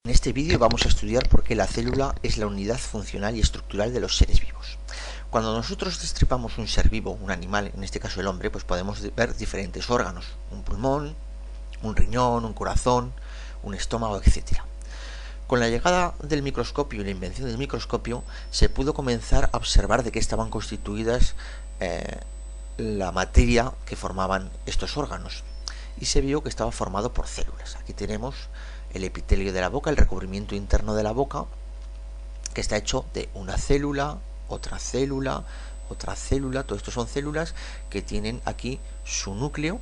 En este vídeo vamos a estudiar por qué la célula es la unidad funcional y estructural de los seres vivos. Cuando nosotros destripamos un ser vivo, un animal, en este caso el hombre, pues podemos ver diferentes órganos, un pulmón, un riñón, un corazón, un estómago, etc. Con la llegada del microscopio y la invención del microscopio se pudo comenzar a observar de qué estaban constituidas la materia que formaban estos órganos, y se vio que estaba formado por células. Aquí tenemos el epitelio de la boca, el recubrimiento interno de la boca, que está hecho de una célula, otra célula, otra célula. Todo esto son células que tienen aquí su núcleo,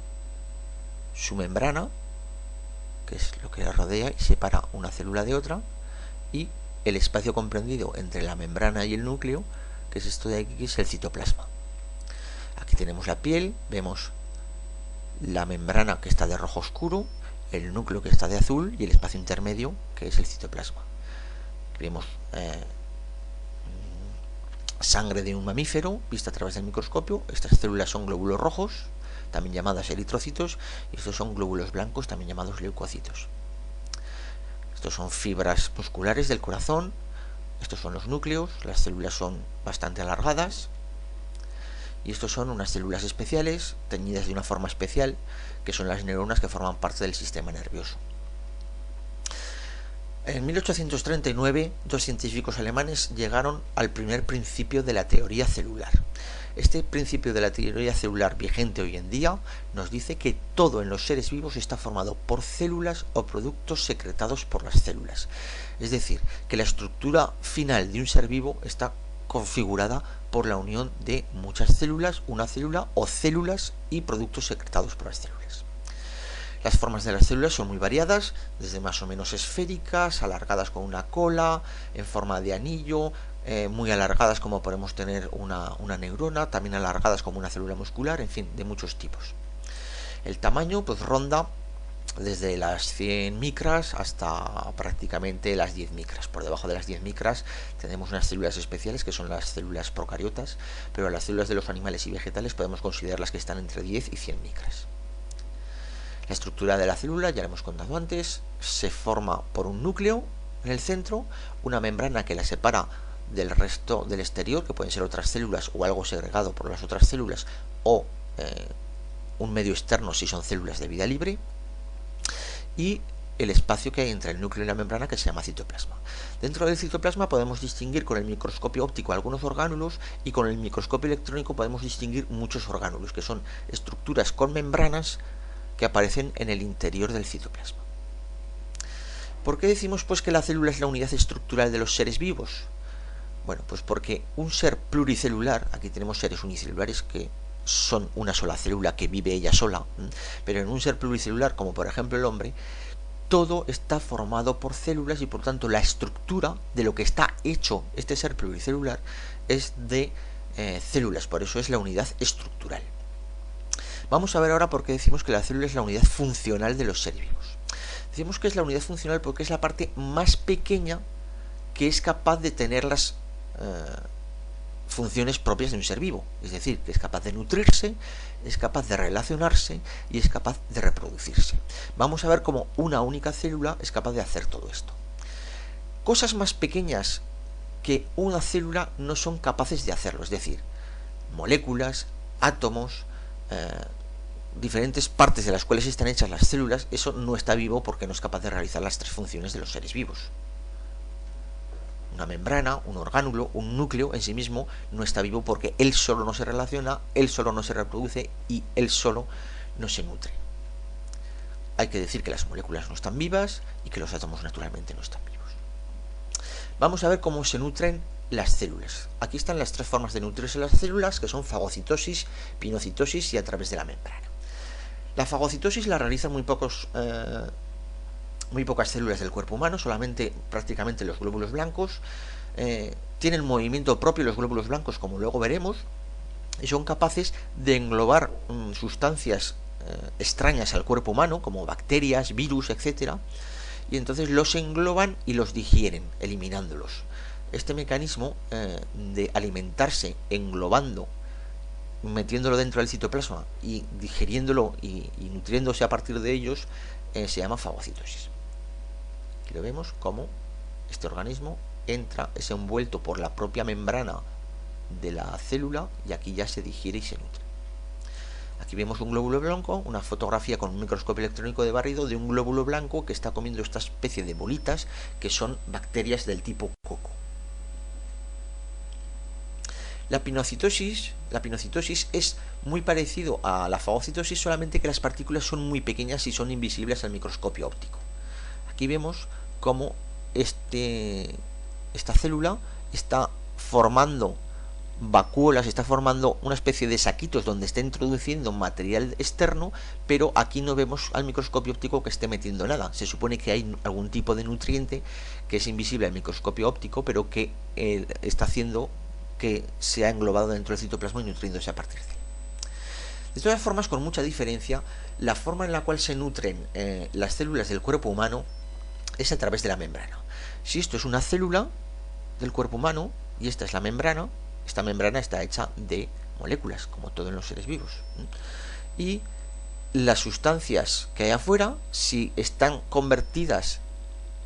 su membrana, que es lo que la rodea y separa una célula de otra, y el espacio comprendido entre la membrana y el núcleo, que es esto de aquí, que es el citoplasma. Aquí tenemos la piel, vemos la membrana, que está de rojo oscuro, el núcleo, que está de azul, y el espacio intermedio, que es el citoplasma. Vemos sangre de un mamífero vista a través del microscopio. Estas células son glóbulos rojos, también llamadas eritrocitos, y estos son glóbulos blancos, también llamados leucocitos. Estos son fibras musculares del corazón. Estos son los núcleos. Las células son bastante alargadas. Y estos son unas células especiales, teñidas de una forma especial, que son las neuronas, que forman parte del sistema nervioso. En 1839, dos científicos alemanes llegaron al primer principio de la teoría celular. Este principio de la teoría celular vigente hoy en día nos dice que todo en los seres vivos está formado por células o productos secretados por las células. Es decir, que la estructura final de un ser vivo está configurada por la unión de muchas células, una célula o células y productos secretados por las células. Las formas de las células son muy variadas, desde más o menos esféricas, alargadas con una cola, en forma de anillo, muy alargadas como podemos tener una neurona, también alargadas como una célula muscular, en fin, de muchos tipos. El tamaño pues ronda desde las 100 micras hasta prácticamente las 10 micras. Por debajo de las 10 micras tenemos unas células especiales que son las células procariotas, pero las células de los animales y vegetales podemos considerarlas que están entre 10 y 100 micras. La estructura de la célula, ya lo hemos contado antes, se forma por un núcleo en el centro, una membrana que la separa del resto del exterior, que pueden ser otras células o algo segregado por las otras células, o un medio externo si son células de vida libre, y el espacio que hay entre el núcleo y la membrana, que se llama citoplasma. Dentro del citoplasma podemos distinguir con el microscopio óptico algunos orgánulos, y con el microscopio electrónico podemos distinguir muchos orgánulos, que son estructuras con membranas que aparecen en el interior del citoplasma. ¿Por qué decimos pues que la célula es la unidad estructural de los seres vivos? Bueno, pues porque un ser pluricelular, aquí tenemos seres unicelulares que son una sola célula que vive ella sola, pero en un ser pluricelular, como por ejemplo el hombre, todo está formado por células, y por tanto la estructura de lo que está hecho este ser pluricelular es de células, por eso es la unidad estructural. Vamos a ver ahora por qué decimos que la célula es la unidad funcional de los seres vivos. Decimos que es la unidad funcional porque es la parte más pequeña que es capaz de tener las funciones propias de un ser vivo, es decir, que es capaz de nutrirse, es capaz de relacionarse y es capaz de reproducirse. Vamos a ver cómo una única célula es capaz de hacer todo esto. Cosas más pequeñas que una célula no son capaces de hacerlo, es decir, moléculas, átomos, diferentes partes de las cuales están hechas las células, eso no está vivo porque no es capaz de realizar las tres funciones de los seres vivos. Una membrana, un orgánulo, un núcleo en sí mismo no está vivo porque él solo no se relaciona, él solo no se reproduce y él solo no se nutre. Hay que decir que las moléculas no están vivas y que los átomos naturalmente no están vivos. Vamos a ver cómo se nutren las células. Aquí están las tres formas de nutrirse las células, que son fagocitosis, pinocitosis y a través de la membrana. La fagocitosis la realizan muy pocas células del cuerpo humano, solamente prácticamente los glóbulos blancos. Tienen movimiento propio los glóbulos blancos, como luego veremos, y son capaces de englobar sustancias extrañas al cuerpo humano, como bacterias, virus, etc. Y entonces los engloban y los digieren, eliminándolos. Este mecanismo de alimentarse englobando, metiéndolo dentro del citoplasma y digeriéndolo y nutriéndose a partir de ellos, se llama fagocitosis. Aquí lo vemos como este organismo entra, es envuelto por la propia membrana de la célula y aquí ya se digiere y se nutre. Aquí vemos un glóbulo blanco, una fotografía con un microscopio electrónico de barrido de un glóbulo blanco que está comiendo esta especie de bolitas que son bacterias del tipo coco. La pinocitosis es muy parecido a la fagocitosis, solamente que las partículas son muy pequeñas y son invisibles al microscopio óptico. Aquí vemos cómo esta célula está formando vacuolas, está formando una especie de saquitos donde está introduciendo material externo, pero aquí no vemos al microscopio óptico que esté metiendo nada. Se supone que hay algún tipo de nutriente que es invisible al microscopio óptico, pero que está haciendo que se ha englobado dentro del citoplasma y nutriéndose a partir de él. De todas formas, con mucha diferencia, la forma en la cual se nutren las células del cuerpo humano es a través de la membrana. Si esto es una célula del cuerpo humano y esta es la membrana, esta membrana está hecha de moléculas, como todo en los seres vivos. Y las sustancias que hay afuera, si están convertidas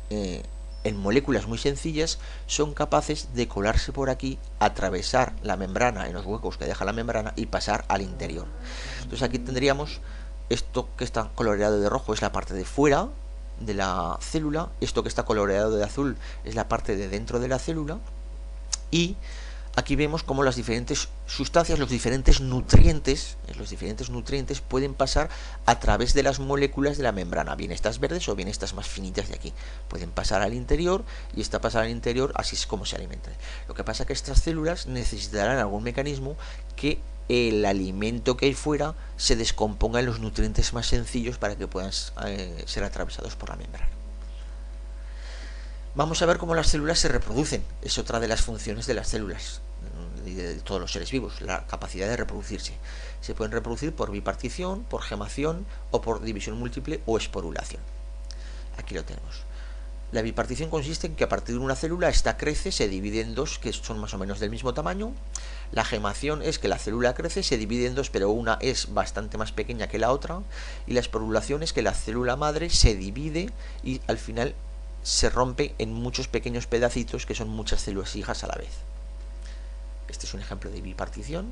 en moléculas muy sencillas, son capaces de colarse por aquí, atravesar la membrana en los huecos que deja la membrana y pasar al interior. Entonces aquí tendríamos esto que está coloreado de rojo, es la parte de fuera de la célula, esto que está coloreado de azul es la parte de dentro de la célula, y aquí vemos cómo las diferentes sustancias, los diferentes nutrientes pueden pasar a través de las moléculas de la membrana, bien estas verdes o bien estas más finitas de aquí. Pueden pasar al interior y esta pasar al interior, así es como se alimentan. Lo que pasa es que estas células necesitarán algún mecanismo que el alimento que hay fuera se descomponga en los nutrientes más sencillos para que puedan ser atravesados por la membrana. Vamos a ver cómo las células se reproducen. Es otra de las funciones de las células y de todos los seres vivos, la capacidad de reproducirse. Se pueden reproducir por bipartición, por gemación o por división múltiple o esporulación. Aquí lo tenemos. La bipartición consiste en que a partir de una célula esta crece, se divide en dos que son más o menos del mismo tamaño. La gemación es que la célula crece, se divide en dos, pero una es bastante más pequeña que la otra. Y la esporulación es que la célula madre se divide y al final se rompe en muchos pequeños pedacitos que son muchas células hijas a la vez. Este es un ejemplo de bipartición.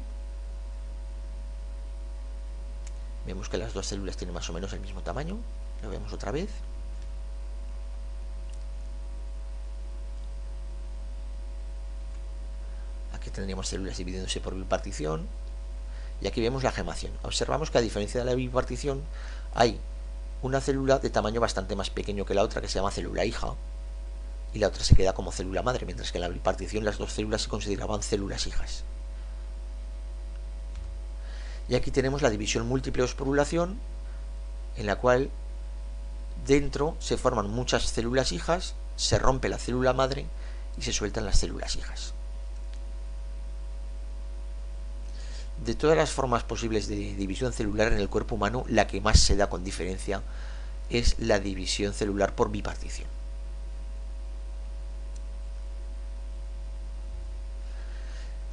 Vemos que las dos células tienen más o menos el mismo tamaño. Lo vemos otra vez. Aquí tendríamos células dividiéndose por bipartición. Y aquí vemos la gemación. Observamos que a diferencia de la bipartición hay una célula de tamaño bastante más pequeño que la otra, que se llama célula hija, y la otra se queda como célula madre, mientras que en la bipartición las dos células se consideraban células hijas. Y aquí tenemos la división múltiple o esporulación, en la cual dentro se forman muchas células hijas, se rompe la célula madre y se sueltan las células hijas. De todas las formas posibles de división celular en el cuerpo humano, la que más se da con diferencia es la división celular por bipartición.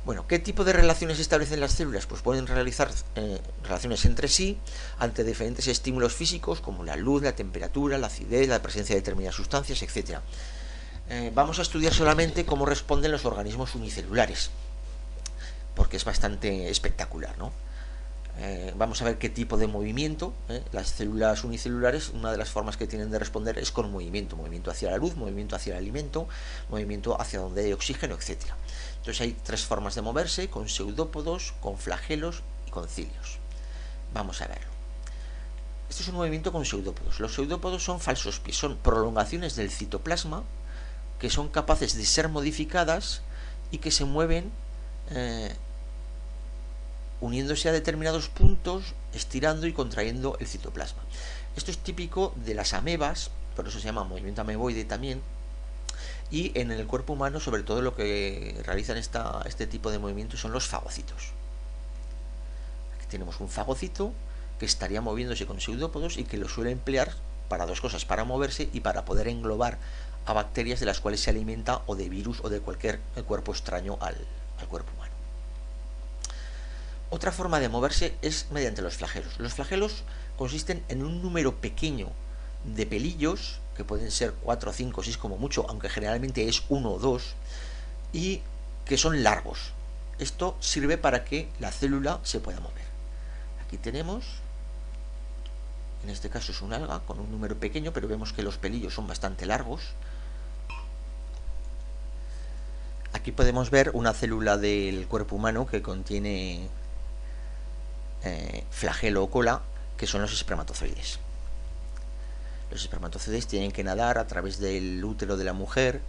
Bueno, ¿qué tipo de relaciones establecen las células? Pues pueden realizar relaciones entre sí ante diferentes estímulos físicos como la luz, la temperatura, la acidez, la presencia de determinadas sustancias, etc. Vamos a estudiar solamente cómo responden los organismos unicelulares, porque es bastante espectacular, ¿no? Vamos a ver qué tipo de movimiento. Las células unicelulares, una de las formas que tienen de responder es con movimiento hacia la luz, movimiento hacia el alimento, movimiento hacia donde hay oxígeno, etc. Entonces hay tres formas de moverse: con pseudópodos, con flagelos y con cilios. Vamos a verlo. Este es un movimiento con pseudópodos. Los pseudópodos son falsos pies, son prolongaciones del citoplasma que son capaces de ser modificadas y que se mueven uniéndose a determinados puntos, estirando y contrayendo el citoplasma. Esto es típico de las amebas, por eso se llama movimiento ameboide también, y en el cuerpo humano sobre todo lo que realizan este tipo de movimientos son los fagocitos. Aquí tenemos un fagocito que estaría moviéndose con pseudópodos y que lo suele emplear para dos cosas: para moverse y para poder englobar a bacterias de las cuales se alimenta, o de virus o de cualquier cuerpo extraño al cuerpo humano. Otra forma de moverse es mediante los flagelos. Los flagelos consisten en un número pequeño de pelillos que pueden ser 4, 5, 6 como mucho, aunque generalmente es 1 o 2, y que son largos. Esto sirve para que la célula se pueda mover. Aquí tenemos, en este caso es un alga con un número pequeño, pero vemos que los pelillos son bastante largos. Aquí podemos ver una célula del cuerpo humano que contiene flagelo o cola, que son los espermatozoides. Los espermatozoides tienen que nadar a través del útero de la mujer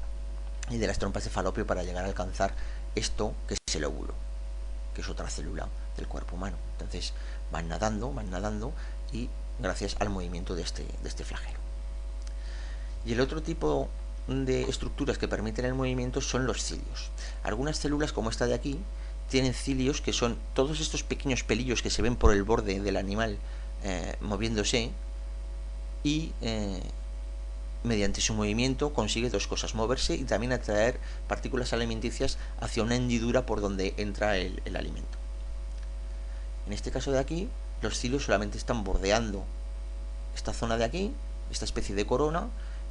y de las trompas de falopio para llegar a alcanzar esto que es el óvulo, que es otra célula del cuerpo humano. Entonces van nadando y gracias al movimiento de este flagelo. Y el otro tipo de estructuras que permiten el movimiento son los cilios. Algunas células, como esta de aquí, tienen cilios, que son todos estos pequeños pelillos que se ven por el borde del animal moviéndose, y mediante su movimiento consigue dos cosas: moverse y también atraer partículas alimenticias hacia una hendidura por donde entra el alimento. En este caso de aquí, los cilios solamente están bordeando esta zona de aquí, esta especie de corona,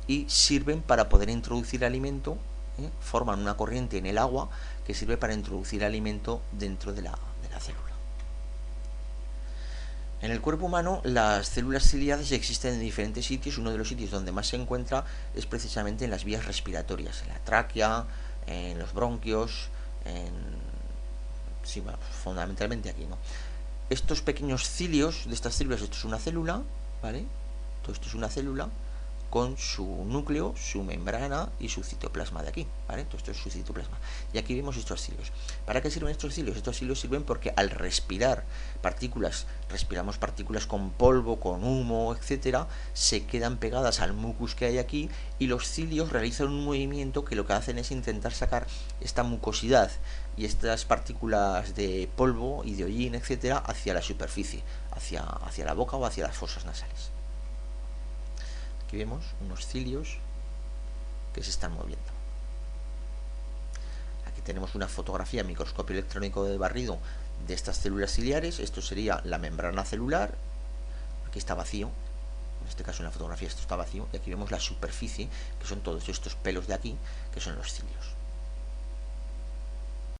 y sirven para poder introducir alimento, forman una corriente en el agua que sirve para introducir alimento dentro de la célula. En el cuerpo humano, las células ciliadas existen en diferentes sitios. Uno de los sitios donde más se encuentra es precisamente en las vías respiratorias, en la tráquea, en los bronquios, sí, bueno, fundamentalmente aquí, ¿no? Estos pequeños cilios de estas células, esto es una célula, ¿vale? Todo esto es una célula con su núcleo, su membrana y su citoplasma de aquí, ¿vale? Todo esto es su citoplasma. Y aquí vemos estos cilios. ¿Para qué sirven estos cilios? Estos cilios sirven porque al respirar partículas, respiramos partículas con polvo, con humo, etcétera, se quedan pegadas al mucus que hay aquí, y los cilios realizan un movimiento que lo que hacen es intentar sacar esta mucosidad y estas partículas de polvo y de hollín, etcétera, hacia la superficie, hacia la boca o hacia las fosas nasales. Aquí vemos unos cilios que se están moviendo. Aquí tenemos una fotografía en microscopio electrónico de barrido de estas células ciliares. Esto sería la membrana celular. Aquí está vacío. En este caso en la fotografía esto está vacío. Y aquí vemos la superficie, que son todos estos pelos de aquí, que son los cilios.